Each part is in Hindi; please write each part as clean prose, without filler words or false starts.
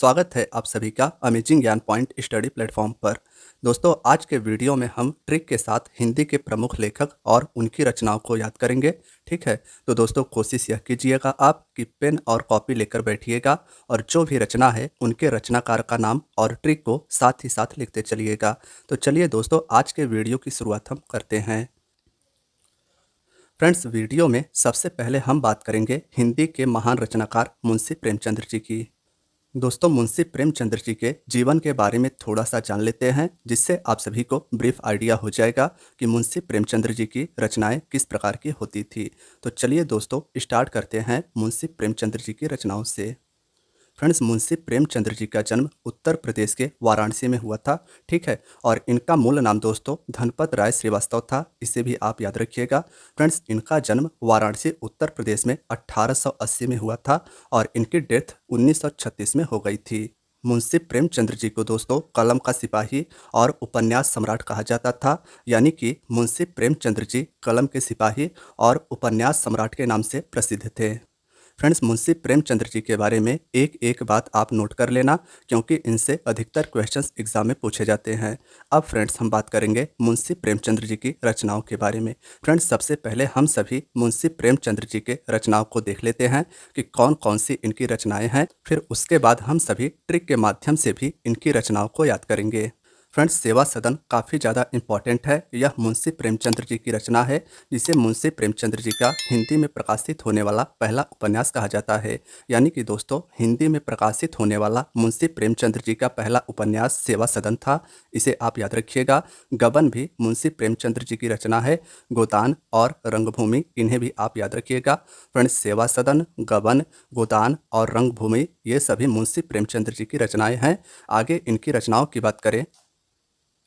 स्वागत है आप सभी का अमेजिंग ज्ञान पॉइंट स्टडी प्लेटफॉर्म पर। दोस्तों, आज के वीडियो में हम ट्रिक के साथ हिंदी के प्रमुख लेखक और उनकी रचनाओं को याद करेंगे। ठीक है, तो दोस्तों कोशिश यह कीजिएगा आप कि पेन और कॉपी लेकर बैठिएगा और जो भी रचना है उनके रचनाकार का नाम और ट्रिक को साथ ही साथ लिखते चलिएगा। तो चलिए दोस्तों, आज के वीडियो की शुरुआत हम करते हैं। फ्रेंड्स, वीडियो में सबसे पहले हम बात करेंगे हिंदी के महान रचनाकार मुंशी प्रेमचंद्र जी की। दोस्तों, मुंशी प्रेमचंद्र जी के जीवन के बारे में थोड़ा सा जान लेते हैं, जिससे आप सभी को ब्रीफ आइडिया हो जाएगा कि मुंशी प्रेमचंद्र जी की रचनाएं किस प्रकार की होती थी। तो चलिए दोस्तों, स्टार्ट करते हैं मुंशी प्रेमचंद्र जी की रचनाओं से। फ्रेंड्स, मुंशी प्रेमचंद्र जी का जन्म उत्तर प्रदेश के वाराणसी में हुआ था। ठीक है, और इनका मूल नाम दोस्तों धनपत राय श्रीवास्तव था, इसे भी आप याद रखिएगा। फ्रेंड्स, इनका जन्म वाराणसी उत्तर प्रदेश में 1880 में हुआ था और इनकी डेथ 1936 में हो गई थी। मुंशी प्रेमचंद्र जी को दोस्तों कलम का सिपाही और उपन्यास सम्राट कहा जाता था, यानी कि मुंशी प्रेमचंद्र जी कलम के सिपाही और उपन्यास सम्राट के नाम से प्रसिद्ध थे। फ्रेंड्स, मुंशी प्रेमचंद्र जी के बारे में एक एक बात आप नोट कर लेना, क्योंकि इनसे अधिकतर क्वेश्चंस एग्जाम में पूछे जाते हैं। अब फ्रेंड्स, हम बात करेंगे मुंशी प्रेमचंद्र जी की रचनाओं के बारे में। फ्रेंड्स, सबसे पहले हम सभी मुंशी प्रेमचंद्र जी के रचनाओं को देख लेते हैं कि कौन कौन सी इनकी रचनाएं हैं। फिर उसके बाद हम सभी ट्रिक के माध्यम से भी इनकी रचनाओं को याद करेंगे। फ्रेंड्स, सेवा सदन काफ़ी ज़्यादा इम्पॉर्टेंट है। यह मुंशी प्रेमचंद्र जी की रचना है, जिसे मुंशी प्रेमचंद्र जी का हिंदी में प्रकाशित होने वाला पहला उपन्यास कहा जाता है। यानी कि दोस्तों, हिंदी में प्रकाशित होने वाला मुंशी प्रेमचंद्र जी का पहला उपन्यास सेवा सदन था, इसे आप याद रखिएगा। गबन भी मुंशी प्रेमचंद्र जी की रचना है। गोदान और रंगभूमि, इन्हें भी आप याद रखिएगा। फ्रेंड्स, सेवा सदन, गबन, गोदान और रंगभूमि, ये सभी मुंशी प्रेमचंद्र जी की रचनाएं हैं। आगे इनकी रचनाओं की बात करें।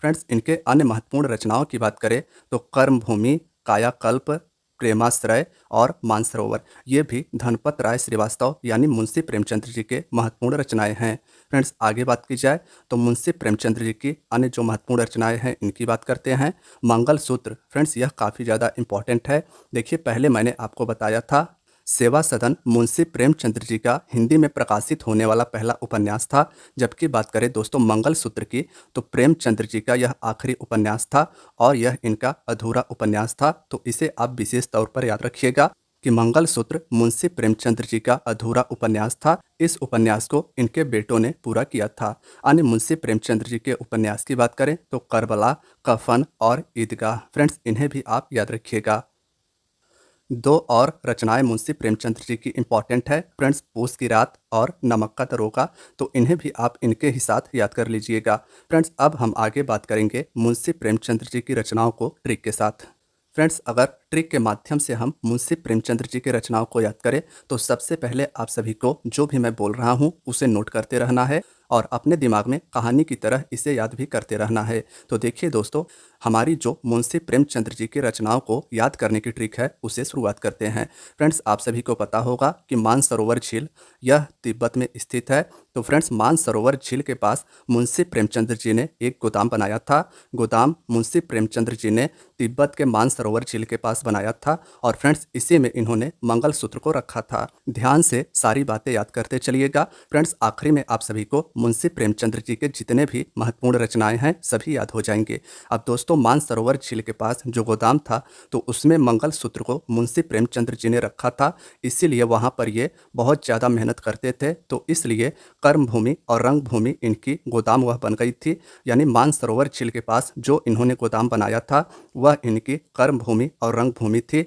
फ्रेंड्स, इनके अन्य महत्वपूर्ण रचनाओं की बात करें तो कर्मभूमि, कायाकल्प, प्रेमाश्रय और मानसरोवर, ये भी धनपत राय श्रीवास्तव यानी मुंशी प्रेमचंद्र जी के महत्वपूर्ण रचनाएं हैं। फ्रेंड्स, आगे बात की जाए तो मुंशी प्रेमचंद्र जी की अन्य जो महत्वपूर्ण रचनाएं हैं इनकी बात करते हैं। मंगलसूत्र, फ्रेंड्स यह काफ़ी ज़्यादा इंपॉर्टेंट है। देखिए, पहले मैंने आपको बताया था सेवा सदन मुंशी प्रेमचंद्र जी का हिंदी में प्रकाशित होने वाला पहला उपन्यास था। जबकि बात करें दोस्तों मंगलसूत्र की, तो प्रेमचंद्र जी का यह आखिरी उपन्यास था और यह इनका अधूरा उपन्यास था। तो इसे आप विशेष तौर पर याद रखिएगा कि मंगलसूत्र मुंशी प्रेमचंद्र जी का अधूरा उपन्यास था। इस उपन्यास को इनके बेटों ने पूरा किया था। अन्य मुंशी प्रेमचंद्र जी के उपन्यास की बात करें तो करबला, कफन और ईदगाह, फ्रेंड्स इन्हें भी आप याद रखिएगा। दो और रचनाएं मुंशी प्रेमचंद्र जी की इम्पॉर्टेंट है फ्रेंड्स, पूस की रात और नमक का दरोगा, तो इन्हें भी आप इनके ही साथ याद कर लीजिएगा। फ्रेंड्स, अब हम आगे बात करेंगे मुंशी प्रेमचंद्र जी की रचनाओं को ट्रिक के साथ। फ्रेंड्स, अगर ट्रिक के माध्यम से हम मुंशी प्रेमचंद्र जी की रचनाओं को याद करें तो सबसे पहले आप सभी को जो भी मैं बोल रहा हूँ उसे नोट करते रहना है और अपने दिमाग में कहानी की तरह इसे याद भी करते रहना है। तो देखिए दोस्तों, हमारी जो मुंशी प्रेमचंद्र जी की रचनाओं को याद करने की ट्रिक है उसे शुरुआत करते हैं। फ्रेंड्स, आप सभी को पता होगा कि मानसरोवर झील यह तिब्बत में स्थित है। तो फ्रेंड्स, मानसरोवर झील के पास मुंशी प्रेमचंद्र जी ने एक गोदाम बनाया था। गोदाम मुंशी प्रेमचंद्र जी ने तिब्बत के मानसरोवर झील के पास बनाया था और फ्रेंड्स इसी में इन्होंने मंगलसूत्र को रखा था। ध्यान से सारी बातें याद करते चलिएगा। फ्रेंड्स, आखिरी में आप सभी को मुंशी प्रेमचंद्र जी के जितने भी महत्वपूर्ण रचनाएं हैं सभी याद हो जाएंगे। अब दोस्तों, मानसरोवर झील के पास जो गोदाम था तो उसमें मंगलसूत्र को मुंशी प्रेमचंद्र जी ने रखा था, इसीलिए वहाँ पर ये बहुत ज़्यादा मेहनत करते थे। तो इसलिए कर्मभूमि और रंगभूमि इनकी गोदाम वह बन गई थी। यानी मानसरोवर झील के पास जो इन्होंने गोदाम बनाया था वह इनकी कर्मभूमि और रंगभूमि थी।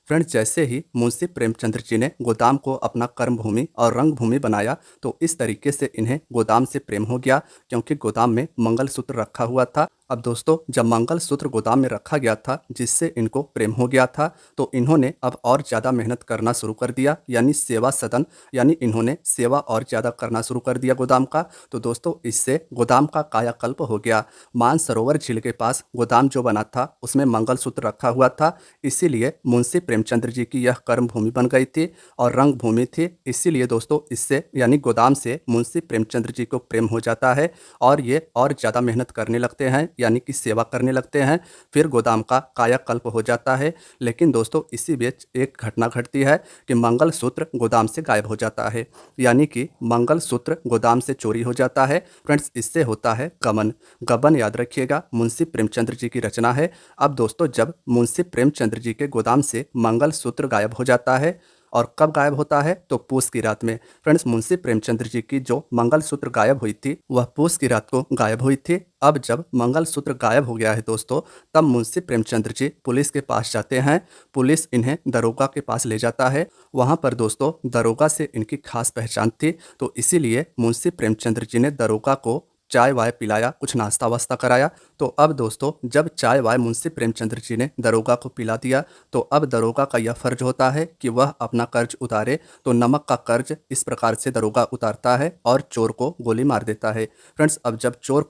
फ्रेंड्स, जैसे ही मुंशी प्रेमचंद्र जी ने गोदाम को अपना कर्मभूमि और रंगभूमि बनाया तो इस तरीके से इन्हें गोदाम से प्रेम हो गया, क्योंकि गोदाम में मंगलसूत्र रखा हुआ था। अब दोस्तों, जब मंगलसूत्र गोदाम में रखा गया था जिससे इनको प्रेम हो गया था, तो इन्होंने अब और ज़्यादा मेहनत करना शुरू कर दिया, यानी सेवा सदन, यानी इन्होंने सेवा और ज़्यादा करना शुरू कर दिया गोदाम का। तो दोस्तों, इससे गोदाम का कायाकल्प हो गया। मानसरोवर झील के पास गोदाम जो बना था उसमें मंगलसूत्र रखा हुआ था, इसीलिए मुंशी प्रेमचंद्र जी की यह कर्मभूमि बन गई थी और रंगभूमि थी। इसीलिए दोस्तों, इससे यानी गोदाम से मुंशी प्रेमचंद्र जी को प्रेम हो जाता है और ये और ज़्यादा मेहनत करने लगते हैं, यानी कि सेवा करने लगते हैं। फिर गोदाम का कायाकल्प हो जाता है। लेकिन दोस्तों इसी बीच एक घटना घटती है कि मंगलसूत्र गोदाम से गायब हो जाता है, यानी कि मंगलसूत्र गोदाम से चोरी हो जाता है। फ्रेंड्स इससे होता है गबन। गबन याद रखिएगा मुंशी प्रेमचंद्र जी की रचना है। अब दोस्तों जब मुंशी प्रेमचंद्र जी के गोदाम से मंगलसूत्र गायब हो जाता है, और कब गायब होता है तो पूस की रात में। फ्रेंड्स मुंशी प्रेमचंद्र जी की जो मंगलसूत्र गायब हुई थी वह पूस की रात को गायब हुई थी। अब जब मंगलसूत्र गायब हो गया है दोस्तों, तब मुंशी प्रेमचंद्र जी पुलिस के पास जाते हैं। पुलिस इन्हें दरोगा के पास ले जाता है। वहाँ पर दोस्तों दरोगा से इनकी खास पहचान थी, तो इसीलिए मुंशी प्रेमचंद्र जी ने दरोगा को चाय वाय पिलाया, कुछ नाश्ता वास्ता कराया। तो अब दोस्तों जब चाय वाय मुंशी प्रेमचंद्र जी ने दरोगा को पिला दिया, तो अब दरोगा का यह फर्ज होता है कि वह अपना कर्ज उतारे। तो नमक का कर्ज इस प्रकार से दरोगा उतारता है और चोर को गोली मार देता है। फ्रेंड्स अब जब चोर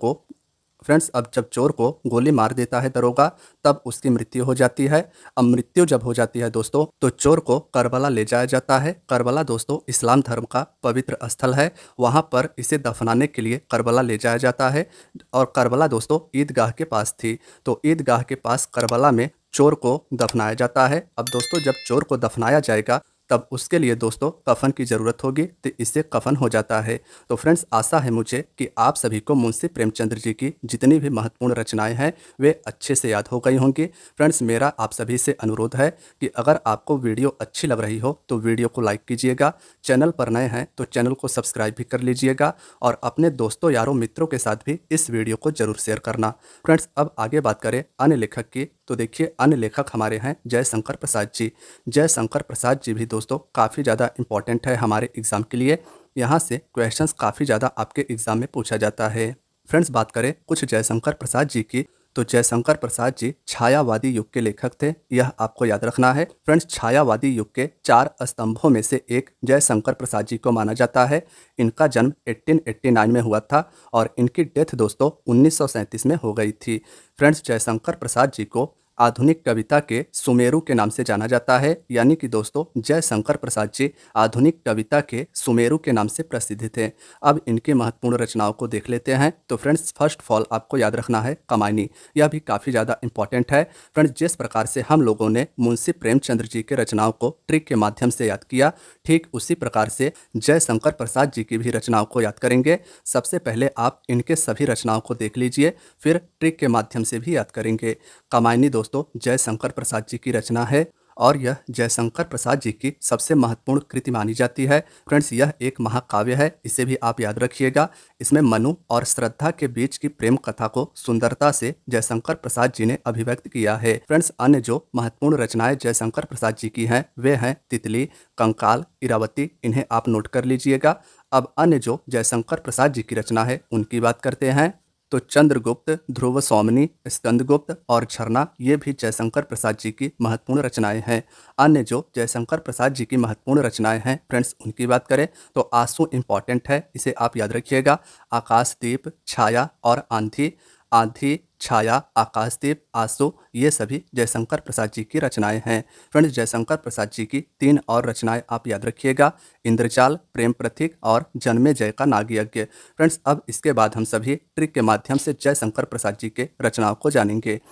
को गोली मार देता है दरोगा, तब उसकी मृत्यु हो जाती है। अब मृत्यु जब हो जाती है दोस्तों, तो चोर को करबला ले जाया जाता है। करबला दोस्तों इस्लाम धर्म का पवित्र स्थल है। वहाँ पर इसे दफनाने के लिए करबला ले जाया जाता है। और करबला दोस्तों ईदगाह के पास थी, तो ईदगाह के पास करबला में चोर को दफनाया जाता है। अब दोस्तों जब चोर को दफनाया जाएगा, तब उसके लिए दोस्तों कफन की ज़रूरत होगी, तो इससे कफन हो जाता है। तो फ्रेंड्स आशा है मुझे कि आप सभी को मुंशी प्रेमचंद्र जी की जितनी भी महत्वपूर्ण रचनाएं हैं वे अच्छे से याद हो गई होंगी। फ्रेंड्स मेरा आप सभी से अनुरोध है कि अगर आपको वीडियो अच्छी लग रही हो तो वीडियो को लाइक कीजिएगा, चैनल पर नए हैं तो चैनल को सब्सक्राइब भी कर लीजिएगा, और अपने दोस्तों यारों मित्रों के साथ भी इस वीडियो को जरूर शेयर करना। फ्रेंड्स अब आगे बात करें अन्य लेखक की, तो देखिए अन्य लेखक हमारे हैं जयशंकर प्रसाद जी। जयशंकर प्रसाद जी भी दोस्तों काफ़ी ज़्यादा इंपॉर्टेंट है हमारे एग्ज़ाम के लिए। यहाँ से क्वेश्चंस काफ़ी ज़्यादा आपके एग्ज़ाम में पूछा जाता है। फ्रेंड्स बात करें कुछ जयशंकर प्रसाद जी की, तो जयशंकर प्रसाद जी छायावादी युग के लेखक थे, यह आपको याद रखना है। फ्रेंड्स छायावादी युग के 4 स्तंभों में से एक जयशंकर प्रसाद जी को माना जाता है। इनका जन्म 1889 में हुआ था और इनकी डेथ दोस्तों 1937 में हो गई थी। फ्रेंड्स जयशंकर प्रसाद जी को आधुनिक कविता के सुमेरु के नाम से जाना जाता है, यानी कि दोस्तों जयशंकर प्रसाद जी आधुनिक कविता के सुमेरु के नाम से प्रसिद्ध थे। अब इनकी महत्वपूर्ण रचनाओं को देख लेते हैं। तो फ्रेंड्स फर्स्ट ऑफ ऑल आपको याद रखना है कमायनी, यह भी काफ़ी ज़्यादा इंपॉर्टेंट है। फ्रेंड्स जिस प्रकार से हम लोगों ने मुंशी प्रेमचंद्र जी के रचनाओं को ट्रिक के माध्यम से याद किया, ठीक उसी प्रकार से जयशंकर प्रसाद जी की भी रचनाओं को याद करेंगे। सबसे पहले आप इनके सभी रचनाओं को देख लीजिए, फिर ट्रिक के माध्यम से भी याद करेंगे। कमायनी दोस्तों जयशंकर प्रसाद जी की रचना है और यह जयशंकर प्रसाद जी की सबसे महत्वपूर्ण कृति मानी जाती है। फ्रेंड्स यह एक महाकाव्य है, इसे भी आप याद रखिएगा। इसमें मनु और श्रद्धा के बीच की प्रेम कथा को सुंदरता से जयशंकर प्रसाद जी ने अभिव्यक्त किया है। फ्रेंड्स अन्य जो महत्वपूर्ण रचनाएं जयशंकर प्रसाद जी की हैं वे हैं तितली, कंकाल, इरावती, इन्हें आप नोट कर लीजिएगा। अब अन्य जो जयशंकर प्रसाद जी की रचना है उनकी बात करते हैं, तो चंद्रगुप्त, ध्रुव सौमनी, स्कंदगुप्त और झरना ये भी जयशंकर प्रसाद जी की महत्वपूर्ण रचनाएं हैं। अन्य जो जयशंकर प्रसाद जी की महत्वपूर्ण रचनाएं हैं फ्रेंड्स उनकी बात करें तो आंसू इंपॉर्टेंट है, इसे आप याद रखिएगा। आकाशदीप, छाया और आंधी, आंधी, छाया, आकाशदीप, आंसू ये सभी जयशंकर प्रसाद जी की रचनाएं हैं। फ्रेंड्स जयशंकर प्रसाद जी की 3 और रचनाएं आप याद रखिएगा, इंद्रजाल, प्रेम प्रतीक और जन्मेजय का नागयज्ञ। फ्रेंड्स अब इसके बाद हम सभी ट्रिक के माध्यम से जयशंकर प्रसाद जी के रचनाओं को जानेंगे।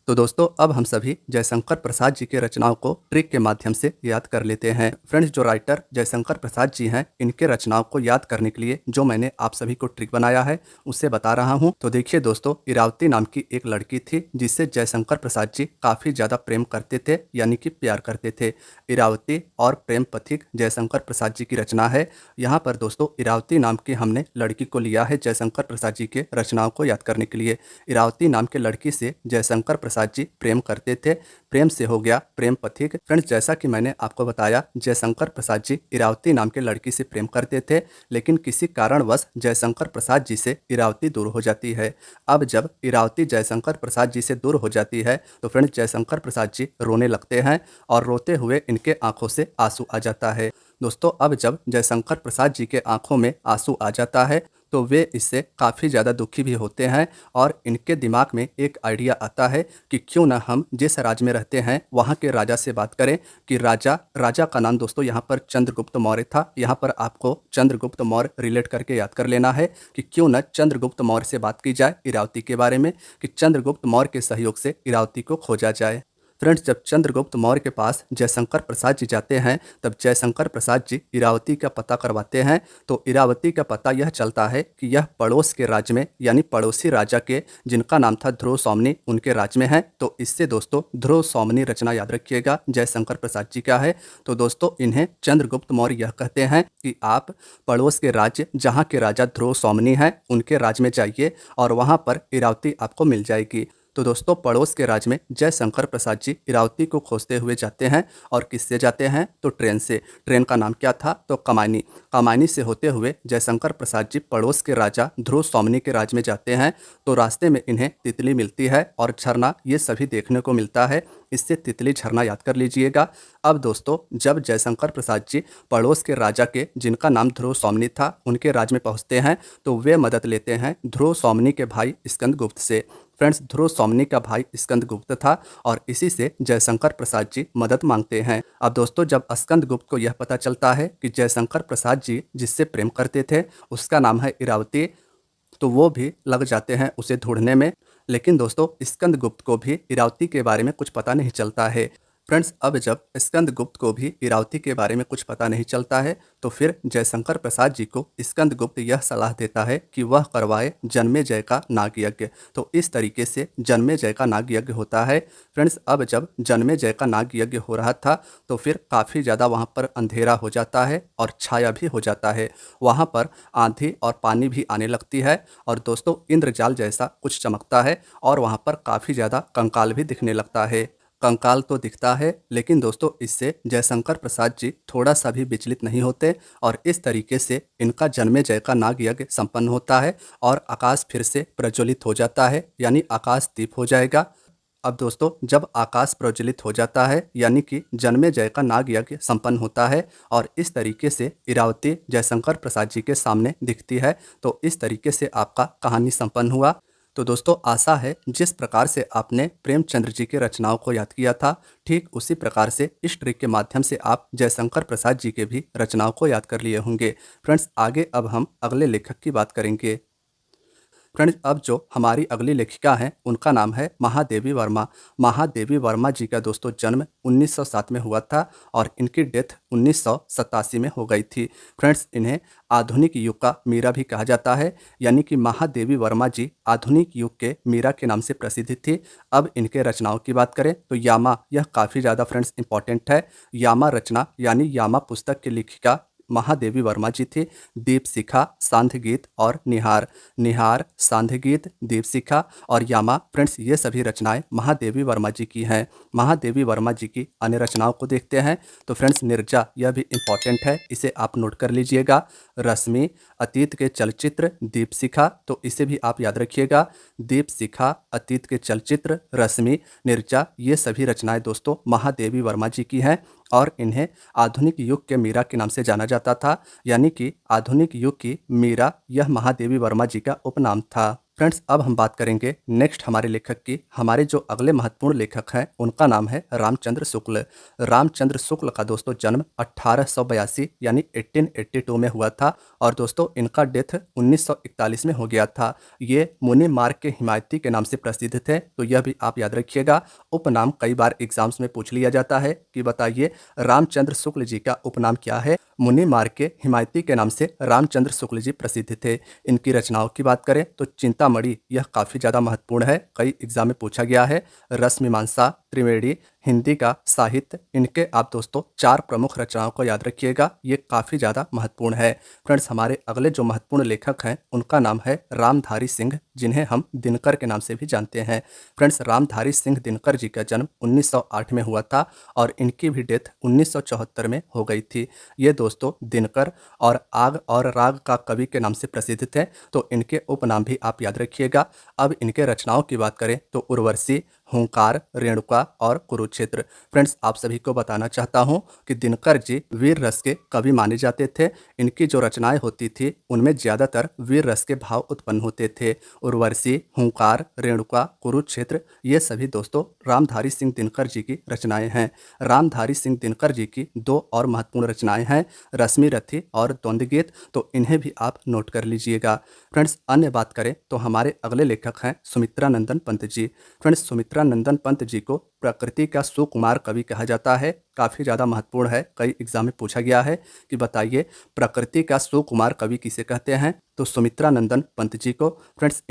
तो दोस्तों अब हम सभी जयशंकर प्रसाद जी के रचनाओं को ट्रिक के माध्यम से याद कर लेते हैं। फ्रेंड्स जो राइटर जयशंकर प्रसाद जी हैं इनके रचनाओं को याद करने के लिए जो मैंने आप सभी को ट्रिक बनाया है उसे बता रहा हूं। तो देखिए दोस्तों, इरावती नाम की एक लड़की थी जिससे जयशंकर प्रसाद जी काफ़ी ज़्यादा प्रेम करते थे, यानी कि प्यार करते थे। इरावती और प्रेम पथिक जयशंकर प्रसाद जी की रचना है। यहाँ पर दोस्तों इरावती नाम की हमने लड़की को लिया है जयशंकर प्रसाद जी के रचनाओं को याद करने के लिए। इरावती नाम के लड़की से जयशंकर प्रसाद जी प्रेम करते थे, प्रेम से हो गया प्रेम पथिक। फ्रेंड्स जैसा कि मैंने आपको बताया जयशंकर प्रसाद जी इरावती नाम के लड़की से प्रेम करते थे, लेकिन किसी कारणवश जयशंकर प्रसाद जी से इरावती दूर हो जाती है। अब जब इरावती जयशंकर प्रसाद जी से दूर हो जाती है तो फ्रेंड्स जयशंकर प्रसाद जी रोने लगते हैं और रोते हुए इनके आंखों से आंसू आ जाता है। दोस्तों अब जब जयशंकर प्रसाद जी के आंखों में आंसू आ जाता है तो वे इससे काफ़ी ज़्यादा दुखी भी होते हैं और इनके दिमाग में एक आइडिया आता है कि क्यों ना हम जिस राज्य में रहते हैं वहाँ के राजा से बात करें कि राजा राजा का नाम दोस्तों यहाँ पर चंद्रगुप्त मौर्य था। यहाँ पर आपको चंद्रगुप्त मौर्य रिलेट करके याद कर लेना है कि क्यों न चंद्रगुप्त मौर्य से बात की जाए इरावती के बारे में, कि चंद्रगुप्त मौर्य के सहयोग से इरावती को खोजा जाए। फ्रेंड्स, जब चंद्रगुप्त मौर्य के पास जयशंकर प्रसाद जी जाते हैं तब जयशंकर प्रसाद जी इरावती का पता करवाते हैं। तो इरावती का पता यह चलता है कि यह पड़ोस के राज्य में यानी पड़ोसी राजा के जिनका नाम था ध्रुव सौमनी उनके राज्य में है। तो इससे दोस्तों ध्रुव सौमनी रचना याद रखिएगा जयशंकर प्रसाद जी का है। तो दोस्तों इन्हें चंद्रगुप्त मौर्य यह कहते हैं कि आप पड़ोस के राज्य जहाँ के राजा ध्रुव सौमनी हैं उनके राज्य में जाइए और वहाँ पर इरावती आपको मिल जाएगी। तो दोस्तों पड़ोस के राज्य में जयशंकर प्रसाद जी इरावती को खोजते हुए जाते हैं और किससे जाते हैं तो ट्रेन से। ट्रेन का नाम क्या था तो कमायनी। कमायनी से होते हुए जयशंकर प्रसाद जी पड़ोस के राजा ध्रुव सौमनी के राज्य में जाते हैं। तो रास्ते में इन्हें तितली मिलती है और झरना, ये सभी देखने को मिलता है। इससे तितली झरना याद कर लीजिएगा। अब दोस्तों जब जयशंकर प्रसाद जी पड़ोस के राजा के जिनका नाम ध्रुव सौमनी था उनके राज्य में पहुंचते हैं तो वे मदद लेते हैं ध्रुव सौमनी के भाई स्कंदगुप्त से। फ्रेंड्स, ध्रुव सौमनी का भाई स्कंदगुप्त था और इसी से जयशंकर प्रसाद जी मदद मांगते हैं। अब दोस्तों जब स्कंदगुप्त को यह पता चलता है कि जयशंकर प्रसाद जी जिससे प्रेम करते थे उसका नाम है इरावती, तो वो भी लग जाते हैं उसे ढूंढने में। लेकिन दोस्तों स्कंदगुप्त को भी इरावती के बारे में कुछ पता नहीं चलता है। फ्रेंड्स, अब जब स्कंदगुप्त को भी इरावती के बारे में कुछ पता नहीं चलता है तो फिर जयशंकर प्रसाद जी को स्कंदगुप्त यह सलाह देता है कि वह करवाए जन्मेजय का नाग यज्ञ। तो इस तरीके से जन्मेजय का नाग यज्ञ होता है। फ्रेंड्स, अब जब जन्मेजय का नाग यज्ञ हो रहा था तो फिर काफ़ी ज़्यादा वहाँ पर अंधेरा हो जाता है और छाया भी हो जाता है। वहाँ पर आंधी और पानी भी आने लगती है और दोस्तों इंद्रजाल जैसा कुछ चमकता है और वहाँ पर काफ़ी ज़्यादा कंकाल भी दिखने लगता है। कंकाल तो दिखता है लेकिन दोस्तों इससे जयशंकर प्रसाद जी थोड़ा सा भी विचलित नहीं होते और इस तरीके से इनका जन्मेजय का नाग यज्ञ संपन्न होता है और आकाश फिर से प्रज्वलित हो जाता है यानी आकाश दीप हो जाएगा। अब दोस्तों जब आकाश प्रज्वलित हो जाता है यानी कि जन्मेजय का नाग यज्ञ संपन्न होता है और इस तरीके से इरावती जयशंकर प्रसाद जी के सामने दिखती है। तो इस तरीके से आपका कहानी संपन्न हुआ। तो दोस्तों आशा है जिस प्रकार से आपने प्रेमचंद्र जी की रचनाओं को याद किया था ठीक उसी प्रकार से इस ट्रिक के माध्यम से आप जयशंकर प्रसाद जी के भी रचनाओं को याद कर लिए होंगे। फ्रेंड्स, आगे अब हम अगले लेखक की बात करेंगे। फ्रेंड्स, अब जो हमारी अगली लेखिका हैं उनका नाम है महादेवी वर्मा। महादेवी वर्मा जी का दोस्तों जन्म 1907 में हुआ था और इनकी डेथ 1987 में हो गई थी। फ्रेंड्स, इन्हें आधुनिक युग का मीरा भी कहा जाता है यानी कि महादेवी वर्मा जी आधुनिक युग के मीरा के नाम से प्रसिद्ध थी। अब इनके रचनाओं की बात करें तो यामा, यह काफ़ी ज़्यादा फ्रेंड्स इंपॉर्टेंट है। यामा रचना यानी यामा पुस्तक की लेखिका महादेवी वर्मा जी थे। दीपशिखा, सांध्य गीत और निहार, निहार, सांध्य गीत, दीपशिखा और यामा, फ्रेंड्स ये सभी रचनाएं महादेवी वर्मा जी की हैं। महादेवी वर्मा जी की अन्य रचनाओं को देखते हैं तो फ्रेंड्स निर्जा, यह भी इम्पॉर्टेंट है, इसे आप नोट कर लीजिएगा। रश्मि, अतीत के चलचित्र, दीपशिखा, तो इसे भी आप याद रखिएगा। दीपशिखा, अतीत के चलचित्र, रश्मि, निर्जा, ये सभी रचनाएं दोस्तों महादेवी वर्मा जी की हैं और इन्हें आधुनिक युग के मीरा के नाम से जाना जाता था यानी कि आधुनिक युग की मीरा यह महादेवी वर्मा जी का उपनाम था। फ्रेंड्स, अब हम बात करेंगे नेक्स्ट हमारे लेखक की। हमारे जो अगले महत्वपूर्ण लेखक हैं उनका नाम है रामचंद्र शुक्ल। रामचंद्र शुक्ल का दोस्तों जन्म 1882 यानी 1882 में हुआ था और दोस्तों इनका डेथ 1941 में हो गया था। ये मुनि मार्ग के हिमायती के नाम से प्रसिद्ध थे, तो यह भी आप याद रखिएगा। उपनाम कई बार एग्जाम्स में पूछ लिया जाता है कि बताइए रामचंद्र शुक्ल जी का उपनाम क्या है। मुनि मार्ग के हिमायती के नाम से रामचंद्र शुक्ल जी प्रसिद्ध थे। इनकी रचनाओं की बात करें तो चिंतामणि, यह काफ़ी ज़्यादा महत्वपूर्ण है, कई एग्जाम में पूछा गया है। रसमीमांसा, त्रिवेणी, हिंदी का साहित्य, इनके आप दोस्तों 4 प्रमुख रचनाओं को याद रखिएगा, ये काफ़ी ज़्यादा महत्वपूर्ण है। फ्रेंड्स, हमारे अगले जो महत्वपूर्ण लेखक हैं उनका नाम है रामधारी सिंह, जिन्हें हम दिनकर के नाम से भी जानते हैं। फ्रेंड्स, रामधारी सिंह दिनकर जी का जन्म 1908 में हुआ था और इनकी भी डेथ 1974 में हो गई थी। ये दोस्तों दिनकर और आग और राग का कवि के नाम से प्रसिद्ध थे, तो इनके उपनाम भी आप याद रखिएगा। अब इनके रचनाओं की बात करें तो उर्वशी, हुंकार, रेणुका और कुरुक्षेत्र। फ्रेंड्स, आप सभी को बताना चाहता हूँ कि दिनकर जी वीर रस के कवि माने जाते थे। इनकी जो रचनाएं होती थी उनमें ज़्यादातर वीर रस के भाव उत्पन्न होते थे। उर्वशी, हुंकार, रेणुका, कुरुक्षेत्र ये सभी दोस्तों रामधारी सिंह दिनकर जी की रचनाएं हैं। रामधारी सिंह दिनकर जी की दो और महत्वपूर्ण रचनाएं हैं, रश्मि रथी और द्वंद्व गीत, तो इन्हें भी आप नोट कर लीजिएगा। फ्रेंड्स, अन्य बात करें तो हमारे अगले लेखक हैं सुमित्रा नंदन पंत जी। फ्रेंड्स, सुमित्रा नंदन पंत जी को प्रकृति का सुकुमार कवि कहा जाता है। काफ़ी ज़्यादा महत्वपूर्ण है, कई एग्जाम में पूछा गया है कि बताइए प्रकृति का सुकुमार कवि किसे कहते हैं, तो सुमित्रा नंदन पंत जी को। फ्रेंड्स,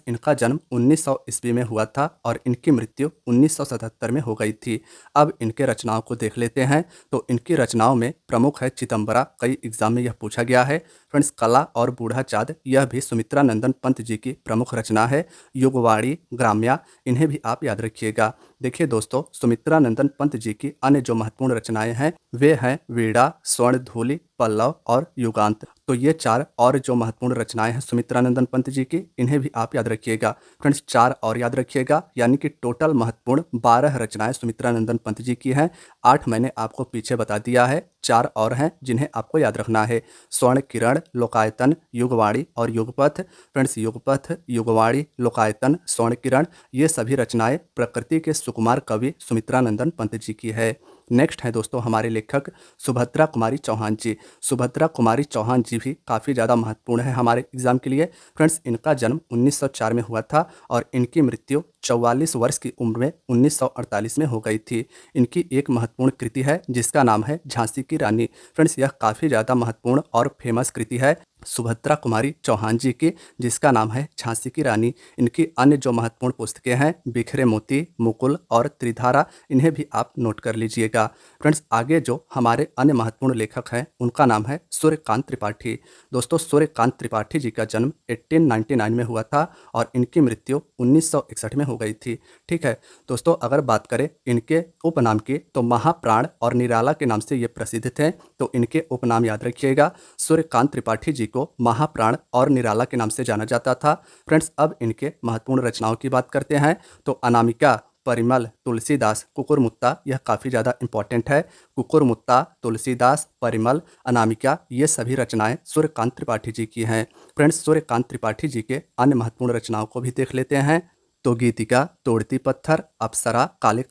इनका जन्म 1900 ईस्वी में हुआ था और इनकी मृत्यु 1977 में हो गई थी। अब इनके रचनाओं को देख लेते हैं। तो इनकी रचनाओं में प्रमुख है चिदंबरा, कई एग्जाम में यह पूछा गया है। फ्रेंड्स, कला और बूढ़ा चाँद यह भी सुमित्रा नंदन पंत जी की प्रमुख रचना है। युगवाणी, ग्राम्या, इन्हें भी आप याद रखिएगा। देखिए दोस्तों, सुमित्रा नंदन पंत जी की अन्य जो महत्वपूर्ण रचनाएं हैं वे हैं वीणा, स्वर्णधूलि, पल्लव और युगांत। तो ये चार और जो महत्वपूर्ण रचनाएं हैं सुमित्रा नंदन पंत जी की, इन्हें भी आप याद रखिएगा। फ्रेंड्स, चार और याद रखिएगा, यानी कि टोटल महत्वपूर्ण 12 रचनाएं सुमित्रा नंदन पंत जी की हैं। 8 मैंने आपको पीछे बता दिया है, 4 और हैं जिन्हें आपको याद रखना है। स्वर्ण किरण, लोकायतन, युगवाणी और युगपथ। फ्रेंड्स, युगपथ, युगवाणी, लोकायतन, स्वर्ण किरण ये सभी रचनाएं प्रकृति के सुकुमार कवि सुमित्रा नंदन पंत जी की है। नेक्स्ट है दोस्तों हमारे लेखक सुभद्रा कुमारी चौहान जी। सुभद्रा कुमारी चौहान जी भी काफ़ी ज़्यादा महत्वपूर्ण है हमारे एग्जाम के लिए। फ्रेंड्स, इनका जन्म 1904 में हुआ था और इनकी मृत्यु 44 वर्ष की उम्र में 1948 में हो गई थी। इनकी एक महत्वपूर्ण कृति है जिसका नाम है झांसी की रानी। फ्रेंड्स, यह काफ़ी ज़्यादा महत्वपूर्ण और फेमस कृति है सुभद्रा कुमारी चौहान जी की, जिसका नाम है झांसी की रानी। इनकी अन्य जो महत्वपूर्ण पुस्तकें हैं बिखरे मोती, मुकुल और त्रिधारा, इन्हें भी आप नोट कर लीजिएगा। फ्रेंड्स, आगे जो हमारे अन्य महत्वपूर्ण लेखक हैं उनका नाम है सूर्यकांत त्रिपाठी। दोस्तों, सूर्यकांत त्रिपाठी जी का जन्म 1899 में हुआ था और इनकी मृत्यु 1961 में हो गई थी। ठीक है दोस्तों, अगर बात करें इनके उपनाम की तो महाप्राण और निराला के नाम से ये प्रसिद्ध थे। तो इनके उपनाम याद रखिएगा। सूर्यकांत त्रिपाठी जी को महाप्राण और निराला के नाम से जाना जाता था। फ्रेंड्स, अब इनके महत्वपूर्ण रचनाओं की बात करते हैं तो अनामिका, परिमल, तुलसीदास, कुकुरमुत्ता यह काफ़ी ज़्यादा इंपॉर्टेंट है। कुकुरमुत्ता, तुलसीदास, परिमल, अनामिका ये सभी रचनाएं सूर्यकांत त्रिपाठी जी की हैं। फ्रेंड्स, सूर्यकांत त्रिपाठी जी के अन्य महत्वपूर्ण रचनाओं को भी देख लेते हैं तो गीतिका, तोड़ती पत्थर, अप्सरा, काले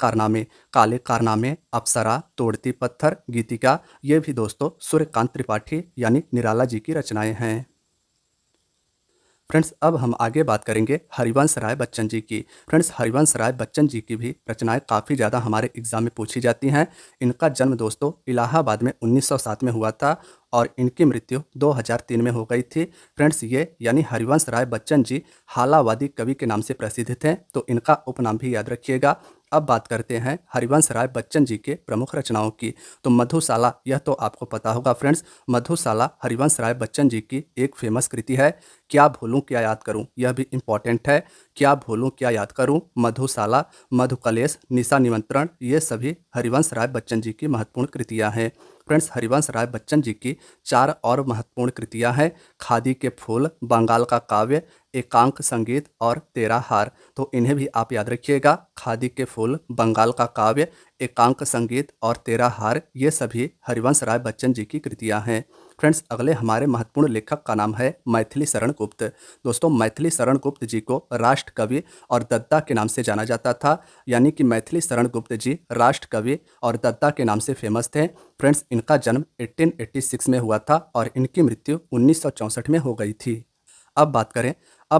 कारनामे, अप्सरा, तोड़ती पत्थर, गीतिका ये भी दोस्तों सूर्यकांत त्रिपाठी यानी निराला जी की रचनाएं हैं। फ्रेंड्स, अब हम आगे बात करेंगे हरिवंश राय बच्चन जी की। फ्रेंड्स, हरिवंश राय बच्चन जी की भी रचनाएं काफ़ी ज़्यादा हमारे एग्जाम में पूछी जाती हैं। इनका जन्म दोस्तों इलाहाबाद में 1907 में हुआ था और इनकी मृत्यु 2003 में हो गई थी। फ्रेंड्स, ये यानी हरिवंश राय बच्चन जी हालावादी कवि के नाम से प्रसिद्ध थे, तो इनका उपनाम भी याद रखिएगा। अब बात करते हैं हरिवंश राय बच्चन जी के प्रमुख रचनाओं की। तो मधुशाला, यह तो आपको पता होगा फ्रेंड्स। मधुशाला हरिवंश राय बच्चन जी की एक फेमस कृति है। क्या भूलूं क्या याद करूं, यह भी इम्पॉर्टेंट है। क्या भूलूं क्या याद करूं, मधुशाला, मधुकलेश, निशा निमंत्रण ये सभी हरिवंश राय बच्चन जी की महत्वपूर्ण कृतियां हैं। फ्रेंड्स, हरिवंश राय बच्चन जी की 4 और महत्वपूर्ण कृतियां हैं, खादी के फूल, बंगाल का काव्य, एकांक संगीत और तेरा हार। तो इन्हें भी आप याद रखिएगा। खादी के फूल, बंगाल का काव्य, एकांक संगीत और तेरा हार ये सभी हरिवंश राय बच्चन जी की कृतियां हैं। फ्रेंड्स, अगले हमारे महत्वपूर्ण लेखक का नाम है मैथिली शरण गुप्त। दोस्तों, मैथिली शरण गुप्त जी को राष्ट्र कवि और दद्दा के नाम से जाना जाता था, यानी कि मैथिली शरण गुप्त जी राष्ट्र कवि और दद्दा के नाम से फेमस थे। फ्रेंड्स, इनका जन्म 1886 में हुआ था और इनकी मृत्यु 1964 में हो गई थी। अब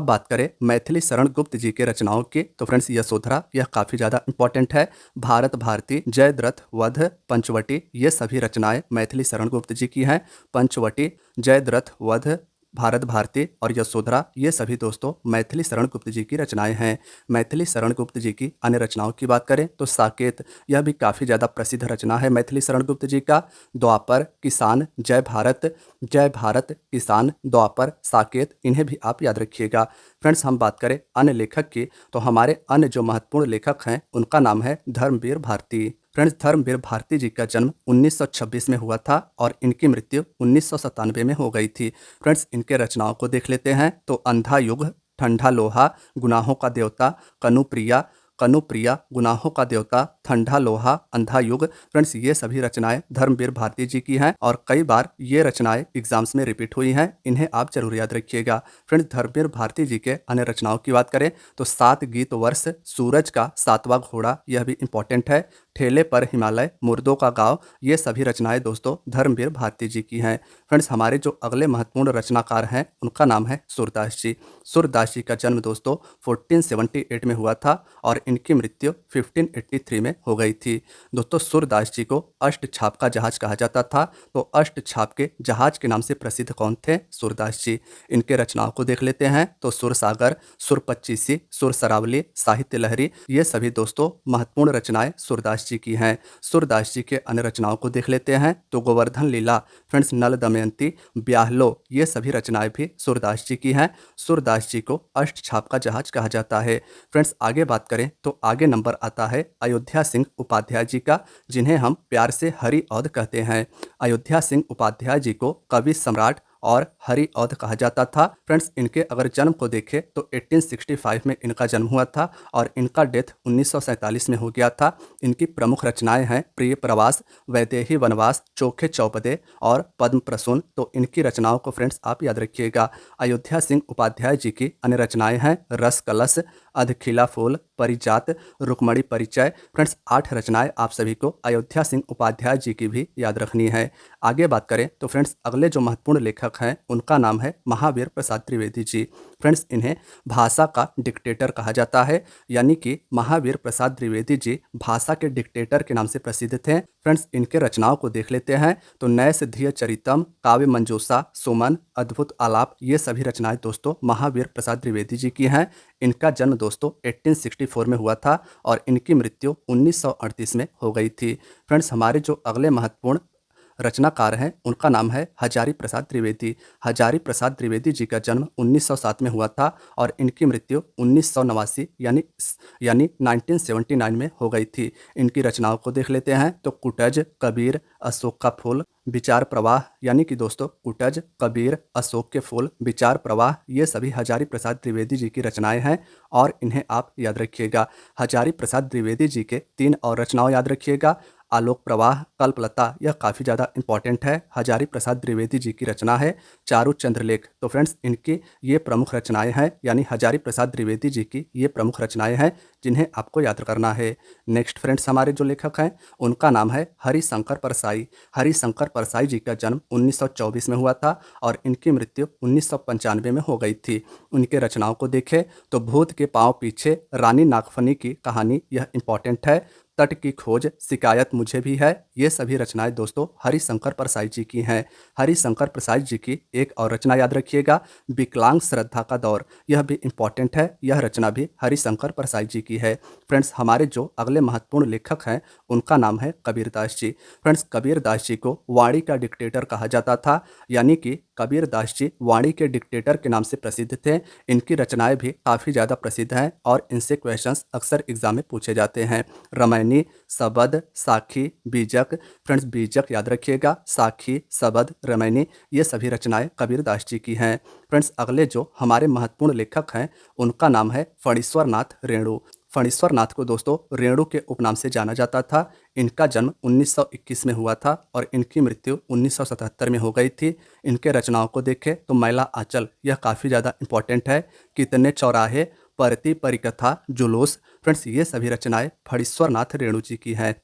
बात करें मैथिली शरण गुप्त जी के रचनाओं की तो फ्रेंड्स, यशोधरा यह काफ़ी ज़्यादा इंपॉर्टेंट है। भारत भारती, जयद्रथ, वध, पंचवटी ये सभी रचनाएं मैथिली शरण गुप्त जी की हैं। पंचवटी, जयद्रथ, वध, भारत भारती और यशोधरा ये सभी दोस्तों मैथिली शरण गुप्त जी की रचनाएं हैं। मैथिली शरण गुप्त जी की अन्य रचनाओं की बात करें तो साकेत, यह भी काफ़ी ज़्यादा प्रसिद्ध रचना है मैथिली शरण गुप्त जी का। द्वापर, किसान, जय भारत, किसान, द्वापर, साकेत इन्हें भी आप याद रखिएगा। फ्रेंड्स, हम बात करें अन्य लेखक की तो हमारे अन्य जो महत्वपूर्ण लेखक हैं उनका नाम है धर्मवीर भारती। फ्रेंड्स, धर्मवीर भारती जी का जन्म 1926 में हुआ था और इनकी मृत्यु 1997 में हो गई थी। फ्रेंड्स, इनके रचनाओं को देख लेते हैं तो अंधा युग, ठंडा लोहा, गुनाहों का देवता, कनुप्रिया, कनुप्रिया गुनाहों का देवता, ठंडा लोहा, अंधा युग। फ्रेंड्स ये सभी रचनाएं धर्मवीर भारती जी की हैं और कई बार ये रचनाएं एग्जाम्स में रिपीट हुई हैं, इन्हें आप जरूर याद रखिएगा। फ्रेंड्स धर्मवीर भारती जी के अन्य रचनाओं की बात करें तो 7 गीत वर्ष, सूरज का 7वां घोड़ा, यह भी इंपॉर्टेंट है। ठेले पर हिमालय, मुर्दों का गाँव, ये सभी रचनाएं दोस्तों धर्मवीर भारती जी की हैं। फ्रेंड्स हमारे जो अगले महत्वपूर्ण रचनाकार हैं उनका नाम है सूरदास जी। सूरदास जी का जन्म दोस्तों 1478 में हुआ था और इनकी मृत्यु 1583 में हो गई थी। दोस्तों सूरदास जी को अष्टछाप का जहाज कहा जाता था, तो अष्टछाप के जहाज के नाम से प्रसिद्ध कौन थे? सूरदास जी। इनके रचनाओं को देख लेते हैं तो सुर सागर, सुर पच्चीसी, सुर सरावली, साहित्य लहरी, ये सभी दोस्तों महत्वपूर्ण रचनाएं सूरदास जी की हैं। सूरदास जी के अन्य रचनाओं को देख लेते हैं तो गोवर्धन लीला, फ्रेंड्स नल दमयंती, ब्याहलो, ये सभी रचनाएं भी सूरदास जी की हैं। सूरदास जी को अष्टछाप का जहाज कहा जाता है। फ्रेंड्स आगे बात करें तो आगे नंबर आता है अयोध्या सिंह उपाध्याय जी का, जिन्हें हम प्यार से हरि औध कहते हैं। अयोध्या सिंह उपाध्याय जी को कवि सम्राट और हरि औध कहा जाता था। फ्रेंड्स इनके अगर जन्म को देखें तो 1865 में इनका जन्म हुआ था और इनका डेथ 1947 में हो गया था। इनकी प्रमुख रचनाएं हैं प्रिय प्रवास, वैदेही वनवास, चोखे चौपदे और पद्म प्रसून। तो इनकी रचनाओं को फ्रेंड्स आप याद रखिएगा। अयोध्या सिंह उपाध्याय जी की अन्य रचनाएं हैं रस कलश, अधखिला फूल, परिजात, रुक्मणी परिचय। फ्रेंड्स 8 रचनाएं आप सभी को अयोध्या सिंह उपाध्याय जी की भी याद रखनी है। आगे बात करें तो फ्रेंड्स अगले जो महत्वपूर्ण लेखक हैं उनका नाम है महावीर प्रसाद द्विवेदी जी। फ्रेंड्स इन्हें भाषा का डिक्टेटर कहा जाता है, यानी कि महावीर प्रसाद द्विवेदी जी भाषा के डिक्टेटर के नाम से प्रसिद्ध थे। फ्रेंड्स इनके रचनाओं को देख लेते हैं तो नय सिद्धि चरितम, काव्य मंजूषा, सुमन, अद्भुत आलाप, ये सभी रचनाएं दोस्तों महावीर प्रसाद द्विवेदी जी की हैं। इनका जन्म दोस्तों 1864 में हुआ था और इनकी मृत्यु 1938 में हो गई थी। फ्रेंड्स हमारे जो अगले महत्वपूर्ण रचनाकार हैं उनका नाम है हजारी प्रसाद द्विवेदी। हजारी प्रसाद द्विवेदी जी का जन्म 1907 में हुआ था और इनकी मृत्यु 1989 यानी 1979 में हो गई थी। इनकी रचनाओं को देख लेते हैं तो कुटज, कबीर, अशोक का फूल, विचार प्रवाह, यानी कि दोस्तों कुटज, कबीर, अशोक के फूल, विचार प्रवाह, ये सभी हजारी प्रसाद द्विवेदी जी की रचनाएं हैं और इन्हें आप याद रखिएगा। हजारी प्रसाद द्विवेदी जी के 3 और रचनाओं याद रखिएगा। आलोक प्रवाह, कल्पलता, यह काफ़ी ज़्यादा इंपॉर्टेंट है। हजारी प्रसाद द्विवेदी जी की रचना है चारु चंद्रलेख। तो फ्रेंड्स इनकी ये प्रमुख रचनाएं हैं, यानी हजारी प्रसाद द्विवेदी जी की ये प्रमुख रचनाएं हैं जिन्हें आपको याद करना है। नेक्स्ट फ्रेंड्स हमारे जो लेखक हैं उनका नाम है हरिशंकर परसाई। हरिशंकर परसाई जी का जन्म 1924 में हुआ था और इनकी मृत्यु 1995 में हो गई थी। उनके रचनाओं को देखें तो भूत के पांव पीछे, रानी नागफनी की कहानी, यह इंपॉर्टेंट है। तट की खोज, शिकायत मुझे भी है, ये सभी रचनाएं दोस्तों हरिशंकर परसाई जी की हैं। हरिशंकर परसाई जी की एक और रचना याद रखिएगा, विकलांग श्रद्धा का दौर, यह भी इंपॉर्टेंट है। यह रचना भी हरिशंकर परसाई जी की है। फ्रेंड्स हमारे जो अगले महत्वपूर्ण लेखक हैं उनका नाम है कबीरदास जी। फ्रेंड्स कबीरदास जी को वाणी का डिक्टेटर कहा जाता था, यानी कि कबीरदास जी वाणी के डिक्टेटर के नाम से प्रसिद्ध थे। इनकी रचनाएं भी काफ़ी ज़्यादा प्रसिद्ध हैं और इनसे क्वेश्चंस अक्सर एग्जाम में पूछे जाते हैं। रामायणी, सबद, साखी, बीजक, फ्रेंड्स बीजक याद रखिएगा, साखी, सबद, रामायणी, ये सभी रचनाएं कबीरदास जी की हैं। फ्रेंड्स अगले जो हमारे महत्वपूर्ण लेखक हैं उनका नाम है फणीश्वर नाथ रेणु। फणीश्वर नाथ को दोस्तों रेणु के उपनाम से जाना जाता था। इनका जन्म 1921 में हुआ था और इनकी मृत्यु 1977 में हो गई थी। इनके रचनाओं को देखें तो मैला आंचल, यह काफ़ी ज़्यादा इंपॉर्टेंट है। कितने चौराहे, परती परिकथा, जुलूस, फ्रेंड्स ये सभी रचनाएं फणीश्वर नाथ रेणु जी की हैं।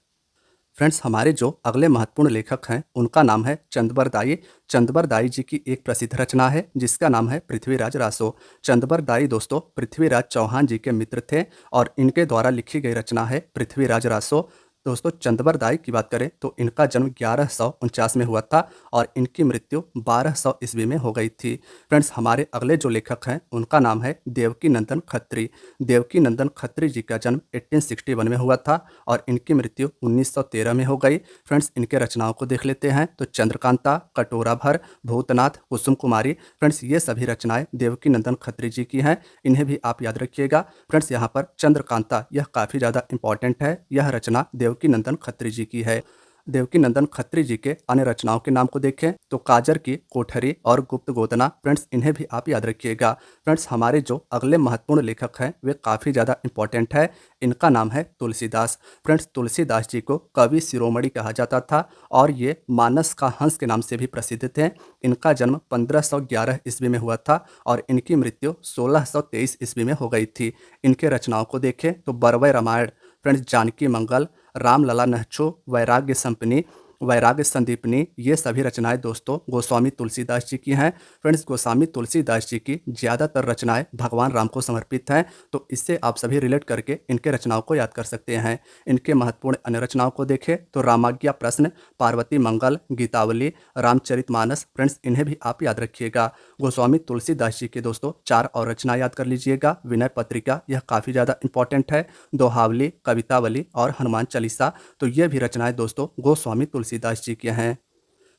फ्रेंड्स हमारे जो अगले महत्वपूर्ण लेखक हैं उनका नाम है चंदबर दाई। चंदबर दाई जी की एक प्रसिद्ध रचना है जिसका नाम है पृथ्वीराज रासो। चंदबर दाई दोस्तों पृथ्वीराज चौहान जी के मित्र थे और इनके द्वारा लिखी गई रचना है पृथ्वीराज रासो। दोस्तों चंदबर दाई की बात करें तो इनका जन्म 1149 में हुआ था और इनकी मृत्यु 1200 ईस्वी में हो गई थी। फ्रेंड्स हमारे अगले जो लेखक हैं उनका नाम है देवकी नंदन खत्री। देवकी नंदन खत्री जी का जन्म 1861 में हुआ था और इनकी मृत्यु 1913 में हो गई। फ्रेंड्स इनके रचनाओं को देख लेते हैं तो चंद्रकांता, कटोरा भर, भूतनाथ, कुसुम कुमारी, फ्रेंड्स ये सभी रचनाएं देवकी नंदन खत्री जी की हैं। इन्हें भी आप याद रखिएगा। फ्रेंड्स यहाँ पर चंद्रकांता, यह काफ़ी ज़्यादा इंपॉर्टेंट है। यह रचना देवकी नंदन खत्री जी की है। देवकीनंदन खत्री जी के अन्य रचनाओं के नाम को देखें तो काजर की कोठरी और गुप्त गोदना, फ्रेंड्स इन्हें भी आप याद रखिएगा। फ्रेंड्स हमारे जो अगले महत्वपूर्ण लेखक हैं वे काफ़ी ज़्यादा इंपॉर्टेंट है। इनका नाम है तुलसीदास। फ्रेंड्स तुलसीदास जी को कवि शिरोमणि कहा जाता था और ये मानस का हंस के नाम से भी प्रसिद्ध थे। इनका जन्म 1511 ईस्वी में हुआ था और इनकी मृत्यु 1623 ईस्वी में हो गई थी। इनके रचनाओं को देखें तो बरवय रामायण, फ्रेंड्स जानकी मंगल, रामलला नहचो, वैराग्य संपनी, वैराग्य संदीपनी, ये सभी रचनाएं दोस्तों गोस्वामी तुलसीदास जी की हैं। फ्रेंड्स गोस्वामी तुलसीदास जी की ज़्यादातर रचनाएं भगवान राम को समर्पित हैं, तो इससे आप सभी रिलेट करके इनके रचनाओं को याद कर सकते हैं। इनके महत्वपूर्ण अन्य रचनाओं को देखें तो रामाज्ञा प्रश्न, पार्वती मंगल, गीतावली, रामचरितमानस, फ्रेंड्स इन्हें भी आप याद रखिएगा। गोस्वामी तुलसीदास जी के दोस्तों 4 और रचना याद कर लीजिएगा। विनय पत्रिका, यह काफ़ी ज़्यादा इंपॉर्टेंट है। दोहावली, कवितावली और हनुमान चालीसा, तो ये भी रचनाएं दोस्तों गोस्वामी तुलसीदास जी की हैं।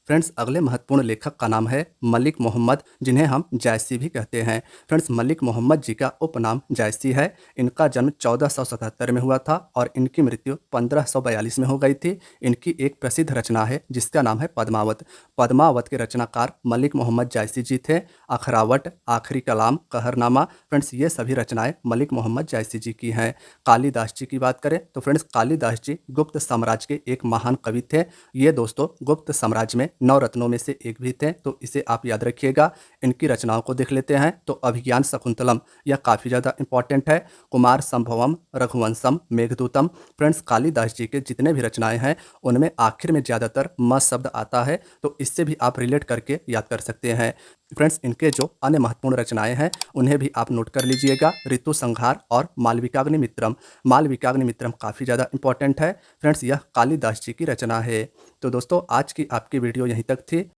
फ्रेंड्स अगले महत्वपूर्ण लेखक का नाम है मलिक मोहम्मद, जिन्हें हम जायसी भी कहते हैं। फ्रेंड्स मलिक मोहम्मद जी का उपनाम जायसी है। इनका जन्म 1477 में हुआ था और इनकी मृत्यु 1542 में हो गई थी। इनकी एक प्रसिद्ध रचना है जिसका नाम है पद्मावत। पद्मावत के रचनाकार मलिक मोहम्मद जायसी जी थे। अखरावट, आखिरी कलाम, कहरनामा, फ्रेंड्स ये सभी रचनाएं मलिक मोहम्मद जायसी जी की हैं। कालिदास जी की बात करें तो फ्रेंड्स कालिदास जी गुप्त साम्राज्य के एक महान कवि थे। ये दोस्तों गुप्त साम्राज्य में 9 रत्नों में से एक भी थे, तो इसे आप याद रखिएगा। इनकी रचनाओं को देख लेते हैं तो अभिज्ञान शकुंतलम, यह काफ़ी ज़्यादा इंपॉर्टेंट है। कुमार संभवम, रघुवंशम, मेघदूतम, फ्रेंड्स कालिदास जी के जितने भी रचनाएं हैं उनमें आखिर में ज़्यादातर म शब्द आता है, तो इससे भी आप रिलेट करके याद कर सकते हैं। फ्रेंड्स इनके जो अन्य महत्वपूर्ण रचनाएं हैं उन्हें भी आप नोट कर लीजिएगा। ऋतु संहार और मालविकाग्निमित्रम। मालविकाग्निमित्रम काफ़ी ज़्यादा इंपॉर्टेंट है। फ्रेंड्स यह कालिदास जी की रचना है। तो दोस्तों आज की आपकी वीडियो यहीं तक थी।